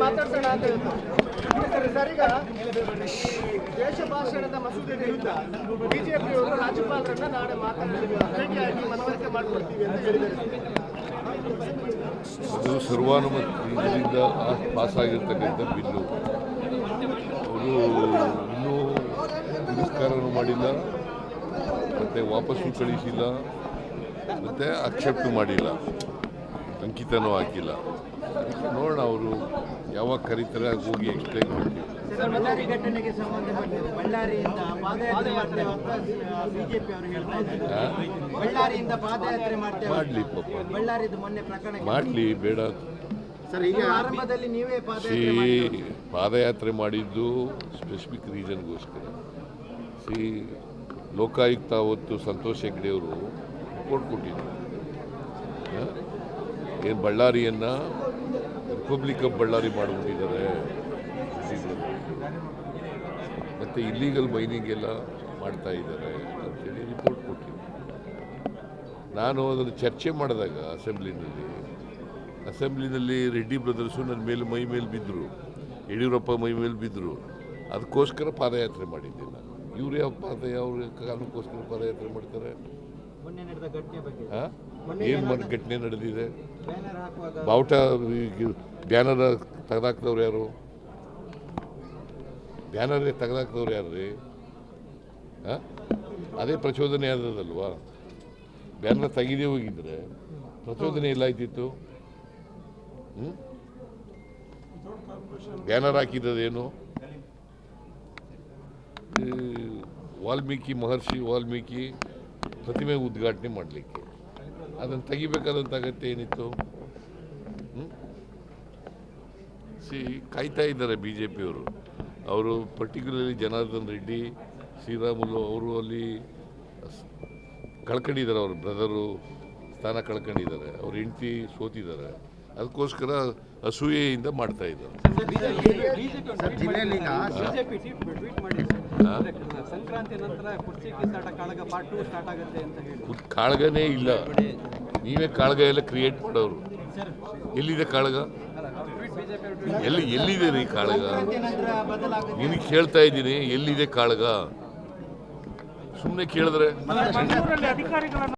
ಮಾತಾಡ್ಸೋಣ ಅಂತ ಸರ್, ಈಗ ದೇಶ ಭಾಷಣದ ಮಸೂದೆ ವಿರುದ್ಧ ಬಿಜೆಪಿಯವರು ರಾಜ್ಯಪಾಲರನ್ನ ನಾಳೆ ಭೇಟಿಯಾಗಿ ಮನವರಿಕೆ ಮಾಡಿಕೊಡ್ತೀವಿ ಅಂತ ಹೇಳಿದ್ದಾರೆ. ಅದು ಸರ್ವಾನುಮತದಿಂದ ಪಾಸ್ ಆಗಿರ್ತಕ್ಕಂಥ ಬಿಲ್ಲು. ಅವರು ಇನ್ನೂ ತಿರಸ್ಕಾರನೂ ಮಾಡಿಲ್ಲ, ಮತ್ತು ವಾಪಸ್ಸು ಕಳಿಸಿಲ್ಲ, ಮತ್ತು ಅಕ್ಸೆಪ್ಟ್ ಮಾಡಿಲ್ಲ, ಅಂಕಿತನೂ ಹಾಕಿಲ್ಲ. ನೋಡೋಣ ಅವರು ಯಾವಾಗ ಕರೀತಾರೆ ಹೋಗಿ ಎಕ್ಸ್ಪ್ಲೈನ್ ಮಾಡ್ತೀವಿ. ಬಳ್ಳಾರಿ ಘಟನೆಗೆ ಸಂಬಂಧಪಟ್ಟಂತೆ ಬಳ್ಳಾರಿಯಿಂದ ಪಾದಯಾತ್ರೆ ಬಿಜೆಪಿ ಅವರು ಹೇಳ್ತಾ ಇದ್ದಾರೆ, ಬಳ್ಳಾರಿಯಿಂದ ಪಾದಯಾತ್ರೆ ಮಾಡಲಿ ಪಾಪ, ಬಳ್ಳಾರಿದು ಮೊನ್ನೆ ಪ್ರಕರಣ ಮಾಡಲಿ, ಬೇಡ. ಸರ್, ಈಗ ಆರಂಭದಲ್ಲಿ ನೀವೇ ಪಾದಯಾತ್ರೆ ಮಾಡಿದ್ದು ಸ್ಪೆಸಿಫಿಕ್ ರೀಸನ್ಗೋಸ್ಕರ. ಲೋಕಾಯುಕ್ತ ಅವತ್ತು ಸಂತೋಷ್ ಹೆಗ್ಡೆಯವರು ರಿಪೋರ್ಟ್ ಕೊಟ್ಟಿದ್ರು. ಏನು ಬಳ್ಳಾರಿಯನ್ನು ರಿಪಬ್ಲಿಕ್ ಆಫ್ ಬಳ್ಳಾರಿ ಮಾಡಿಬಿಟ್ಟಿದ್ದಾರೆ, ಮತ್ತು ಇಲ್ಲೀಗಲ್ ಮೈನಿಂಗ್ ಎಲ್ಲ ಮಾಡ್ತಾ ಇದ್ದಾರೆ ಅಂತೇಳಿ ರಿಪೋರ್ಟ್ ಕೊಟ್ಟಿದ್ದೆ. ನಾನು ಅದನ್ನು ಚರ್ಚೆ ಮಾಡಿದಾಗ ಅಸೆಂಬ್ಲಿನಲ್ಲಿ ರೆಡ್ಡಿ ಬ್ರದರ್ಸು ನನ್ನ ಮೇಲೆ ಮೈ ಮೇಲೆ ಬಿದ್ದರು, ಯಡಿಯೂರಪ್ಪ ಮೈ ಮೇಲೆ ಬಿದ್ದರು. ಅದಕ್ಕೋಸ್ಕರ ಪಾದಯಾತ್ರೆ ಮಾಡಿದ್ದೆ ನಾನು. ಇವ್ರು ಯಾವ ಕಾರಣಕ್ಕೋಸ್ಕರ ಪಾದಯಾತ್ರೆ ಮಾಡ್ತಾರೆ? ಏನು ಘಟನೆ ನಡೆದಿದೆ? ಬಾವುಟ ಬ್ಯಾನರ್ ತೆಗೆದಾಕ್ದವ್ರು ಯಾರು? ಬ್ಯಾನರೇ ತೆಗೆದಾಕ್ದವ್ರು ಯಾರು ರೀ? ಅದೇ ಪ್ರಚೋದನೆ ಆದದಲ್ವಾ? ಬ್ಯಾನರ್ ತೆಗೆದೇ ಹೋಗಿದ್ರೆ ಪ್ರಚೋದನೆ ಎಲ್ಲ ಆಯ್ತಿತ್ತು. ಬ್ಯಾನರ್ ಹಾಕಿದ್ದೇನು? ಮಹರ್ಷಿ ವಾಲ್ಮೀಕಿ ಪ್ರತಿಮೆ ಉದ್ಘಾಟನೆ ಮಾಡಲಿಕ್ಕೆ ಅದನ್ನು ತೆಗಿಬೇಕಾದಂಥ ಅಗತ್ಯ ಏನಿತ್ತು? ಕಾಯ್ತಾ ಇದ್ದಾರೆ ಬಿ ಜೆ ಪಿಯವರು. ಅವರು ಪರ್ಟಿಕ್ಯುಲರ್ಲಿ ಜನಾರ್ದನ್ ರೆಡ್ಡಿ, ಶ್ರೀರಾಮುಲು ಅವರು ಅಲ್ಲಿ ಕಳ್ಕೊಂಡಿದ್ದಾರೆ. ಅವ್ರ ಬ್ರದರು ಸ್ಥಾನ ಕಳ್ಕೊಂಡಿದ್ದಾರೆ, ಅವ್ರ ಹೆಂಡತಿ ಸೋತಿದ್ದಾರೆ. ಅದಕ್ಕೋಸ್ಕರ ಅಸೂಯೆಯಿಂದ ಮಾಡ್ತಾ ಇದ್ದಾರೆ. ಕಾಳಗನೇ ಇಲ್ಲ, ನೀವೇ ಕಾಳಗ ಎಲ್ಲ ಕ್ರಿಯೇಟ್ ಮಾಡೋರು. ಎಲ್ಲಿದೆ ಕಾಳಗ? ಎಲ್ಲಿದೆ ರೀ ಕಾಳಗ? ನಿನಗೆ ಕೇಳ್ತಾ ಇದ್ದೀನಿ, ಎಲ್ಲಿದೆ ಕಾಳಗ? ಸುಮ್ಮನೆ ಕೇಳಿದ್ರೆ